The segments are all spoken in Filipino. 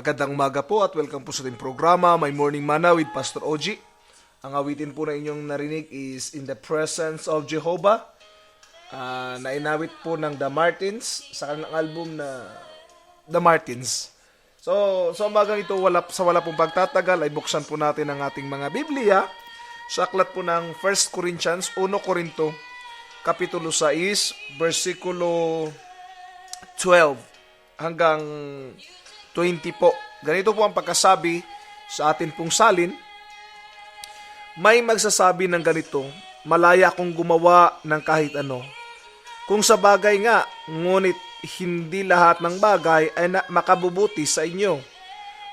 Magandang umaga po at welcome po sa ating programa, My Morning Manna with Pastor Oji. Ang awitin po na inyong narinig is In the Presence of Jehovah. Nainawit po ng The Martins sa kanilang album na The Martins. So umagang ito, wala pong pagtatagal, ay buksan po natin ang ating mga Biblia sa aklat po ng 1 Corinthians, 1 Corinto, Kapitulo 6, versikulo 12 hanggang 20 po. Ganito po ang pagkasabi sa atin pong salin. May magsasabi ng ganito, malaya akong gumawa ng kahit ano. Kung sa bagay nga, ngunit hindi lahat ng bagay ay makabubuti sa inyo.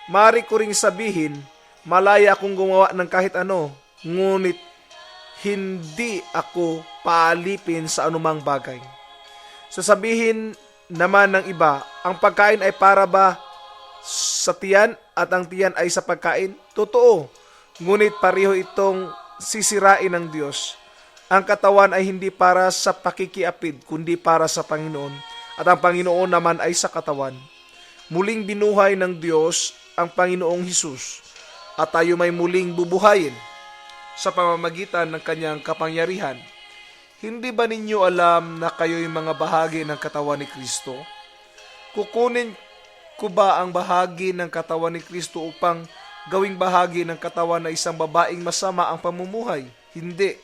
Mari ko ring sabihin, malaya akong gumawa ng kahit ano, ngunit hindi ako paalipin sa anumang bagay. Sasabihin naman ng iba, ang pagkain ay para ba sa tiyan at ang tiyan ay sa pagkain? Totoo, ngunit pareho itong sisirain ng Diyos. Ang katawan ay hindi para sa pakikiapid, kundi para sa Panginoon, at ang Panginoon naman ay sa katawan. Muling binuhay ng Diyos ang Panginoong Hesus, at tayo may muling bubuhayin sa pamamagitan ng kanyang kapangyarihan. Hindi ba ninyo alam na kayo'y mga bahagi ng katawan ni Kristo? Kukunin ko ba ang bahagi ng katawan ni Kristo upang gawing bahagi ng katawan na isang babaeng masama ang pamumuhay? Hindi.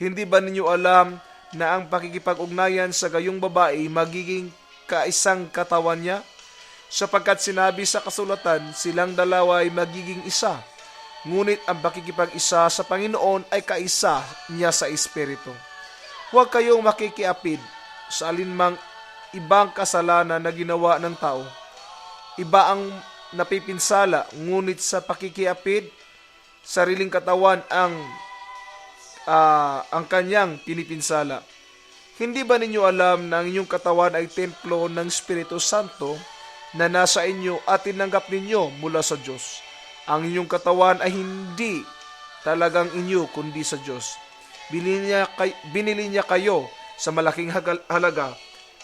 Hindi ba ninyo alam na ang pakikipag-ugnayan sa gayong babae magiging kaisang katawan niya? Sapagkat sinabi sa kasulatan, silang dalawa ay magiging isa. Ngunit ang pakikipag-isa sa Panginoon ay kaisa niya sa Espiritu. Huwag kayong makikiapid sa alinmang ibang kasalanan na ginawa ng tao. Iba ang napipinsala, ngunit sa pakikiapid, sariling katawan ang kanyang pinipinsala. Hindi ba ninyo alam na ang inyong katawan ay templo ng Espiritu Santo na nasa inyo at tinanggap ninyo mula sa Diyos? Ang inyong katawan ay hindi talagang inyo kundi sa Diyos. Binili niya kayo sa malaking halaga,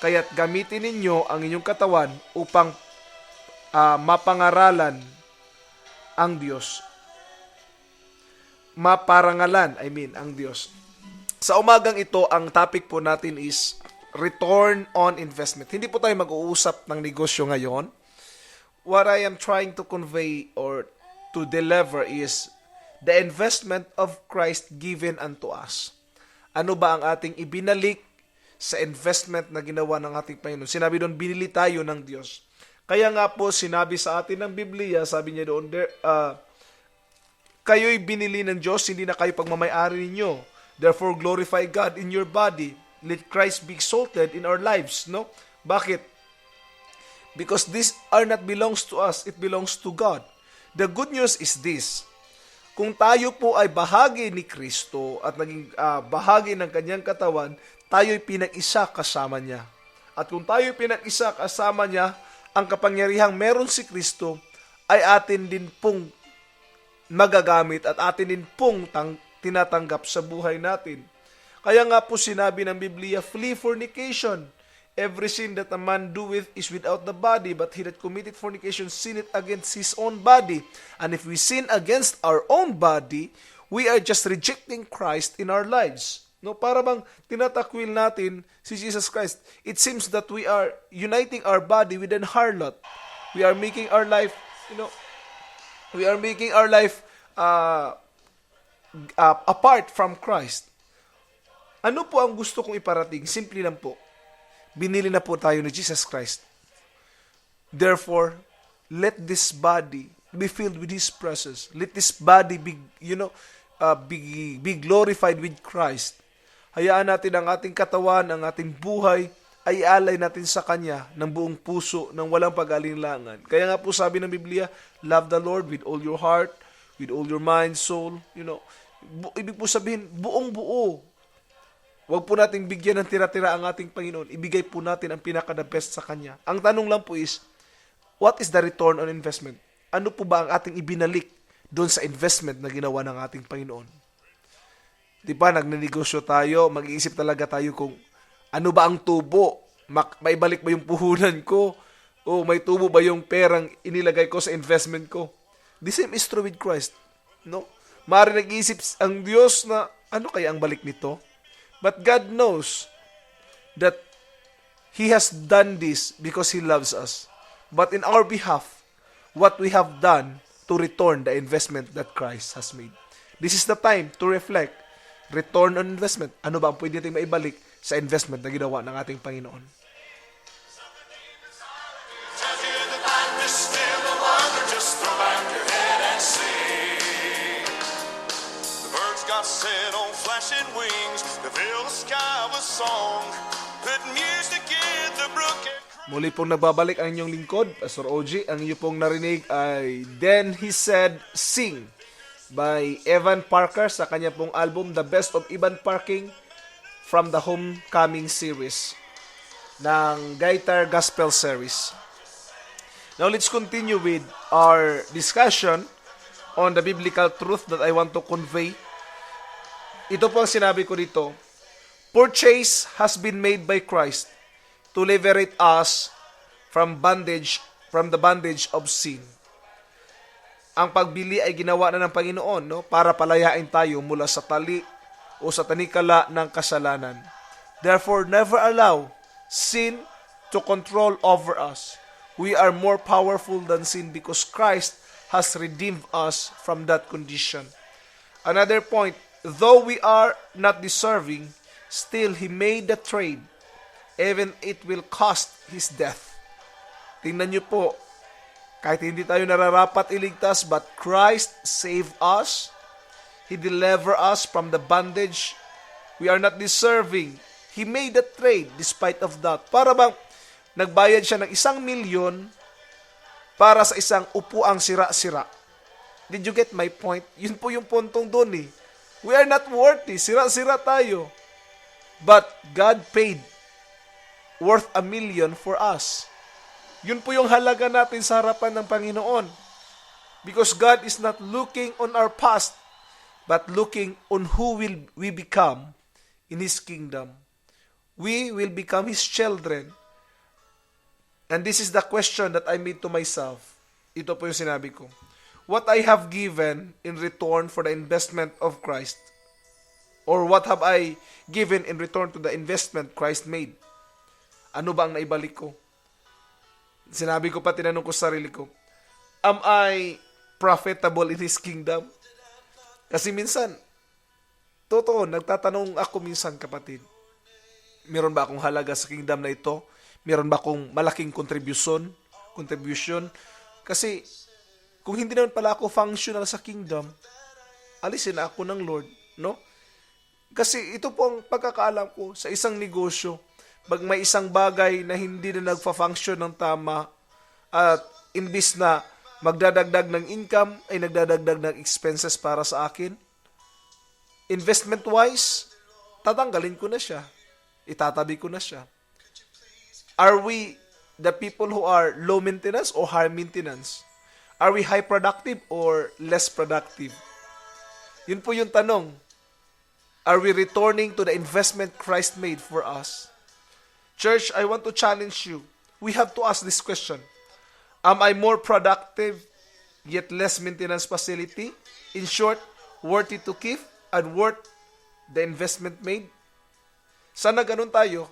kaya't gamitin ninyo ang inyong katawan upang mapangaralan ang Diyos. Ang Diyos. Sa umagang ito, ang topic po natin is return on investment. Hindi po tayo mag-uusap ng negosyo ngayon. What I am trying to convey or to deliver is the investment of Christ given unto us. Ano ba ang ating ibinalik sa investment na ginawa ng ating Panginoon? Sinabi doon, binili tayo ng Diyos. Kaya nga po, sinabi sa atin ng Biblia, sabi niya doon, kayo'y binili ng Diyos, hindi na kayo pagmamayari ninyo. Therefore, glorify God in your body. Let Christ be exalted in our lives. No? Bakit? Because this are not belongs to us, it belongs to God. The good news is this. Kung tayo po ay bahagi ni Kristo at naging bahagi ng kanyang katawan, tayo'y pinag-isa kasama niya. At kung tayo'y pinag-isa kasama niya, ang kapangyarihang meron si Kristo ay atin din pong magagamit at atin din pong tinatanggap sa buhay natin. Kaya nga po sinabi ng Biblia, flee fornication. Every sin that a man doeth is without the body, but he that committeth fornication sinneth against his own body. And if we sin against our own body, we are just rejecting Christ in our lives. No, para bang tinatakwil natin si Jesus Christ. It seems that we are uniting our body with an harlot. We are making our life, apart from Christ. Ano po ang gusto kong iparating? Simple lang po. Binili na po tayo ni Jesus Christ. Therefore, let this body be filled with His presence. Let this body be glorified with Christ. Hayaan natin ang ating katawan, ang ating buhay, ay alay natin sa Kanya ng buong puso, ng walang pag-alinlangan. Kaya nga po sabi ng Biblia, love the Lord with all your heart, with all your mind, soul. Ibig po sabihin, buong buo. Huwag po nating bigyan ng tira-tira ang ating Panginoon. Ibigay po natin ang pinaka-the best sa Kanya. Ang tanong lang po is, what is the return on investment? Ano po ba ang ating ibinalik doon sa investment na ginawa ng ating Panginoon? Di ba, nagnenegosyo tayo, mag-iisip talaga tayo kung ano ba ang tubo? Maibalik ba yung puhunan ko? O may tubo ba yung perang inilagay ko sa investment ko? The same is true with Christ. No? Maaari nag-iisip ang Diyos na ano kaya ang balik nito? But God knows that He has done this because He loves us. But in our behalf, what we have done to return the investment that Christ has made. This is the time to reflect. Return on investment. Ano ba ang pwede natin maibalik sa investment na ginawa ng ating Panginoon? Got set on flashing wings to fill the sky with song. Put music in the brook and Muli pong nagbabalik ang inyong lingkod, Pastor OG. Ang iyo pong narinig ay Then He Said Sing by Evan Parker sa kanya pong album The Best of Evan Parking from the Homecoming series ng Guitar Gospel Series. Now let's continue with our discussion on the biblical truth that I want to convey. Ito po ang sinabi ko dito. Purchase has been made by Christ to liberate us from the bondage of sin. Ang pagbili ay ginawa na ng Panginoon, no, para palayain tayo mula sa tali o sa tanikala ng kasalanan. Therefore, never allow sin to control over us. We are more powerful than sin because Christ has redeemed us from that condition. Another point, though we are not deserving, still He made the trade, even it will cost His death. Tingnan niyo po, kahit hindi tayo nararapat iligtas, but Christ saved us. He delivered us from the bondage. We are not deserving. He made the trade despite of that. Para bang nagbayad siya ng 1,000,000 para sa isang upuang sira-sira. Did you get my point? Yun po yung puntong doon eh. We are not worthy. Sira-sira tayo. But God paid worth 1,000,000 for us. Yun po yung halaga natin sa harapan ng Panginoon. Because God is not looking on our past, but looking on who will we become in His kingdom. We will become His children. And this is the question that I made to myself. Ito po yung sinabi ko. What I have given in return for the investment of Christ? Or what have I given in return to the investment Christ made? Ano ba ang naibalik ko? Sinabi ko pa, tinanong ko sa sarili ko, am I profitable in His kingdom? Kasi minsan, totoo, nagtatanong ako minsan, kapatid, meron ba akong halaga sa kingdom na ito? Meron ba akong malaking contribution? Kasi, kung hindi naman pala ako functional sa kingdom, alisin na ako ng Lord, no? Kasi ito po ang pagkakaalam ko sa isang negosyo. Pag may isang bagay na hindi na nagfa-function ng tama at imbis na magdadagdag ng income ay nagdadagdag ng expenses para sa akin, investment-wise, tatanggalin ko na siya. Itatabi ko na siya. Are we the people who are low maintenance or high maintenance? Are we high productive or less productive? Yun po yung tanong. Are we returning to the investment Christ made for us? Church, I want to challenge you. We have to ask this question. Am I more productive yet less maintenance facility? In short, worthy to keep and worth the investment made? Sana ganun tayo.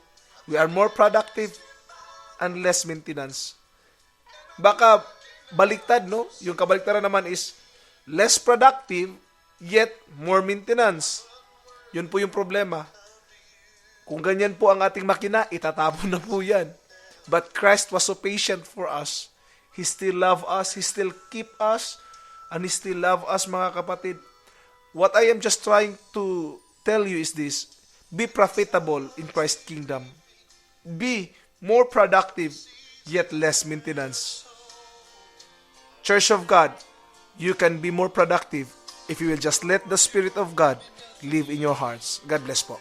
We are more productive and less maintenance. Baka baliktad, no? Yung kabaliktaran naman is less productive yet more maintenance. Yun po yung problema. Kung ganyan po ang ating makina, itatapon na po yan. But Christ was so patient for us. He still love us. He still keep us. And He still love us, mga kapatid. What I am just trying to tell you is this. Be profitable in Christ's kingdom. Be more productive, yet less maintenance. Church of God, you can be more productive if you will just let the Spirit of God live in your hearts. God bless po.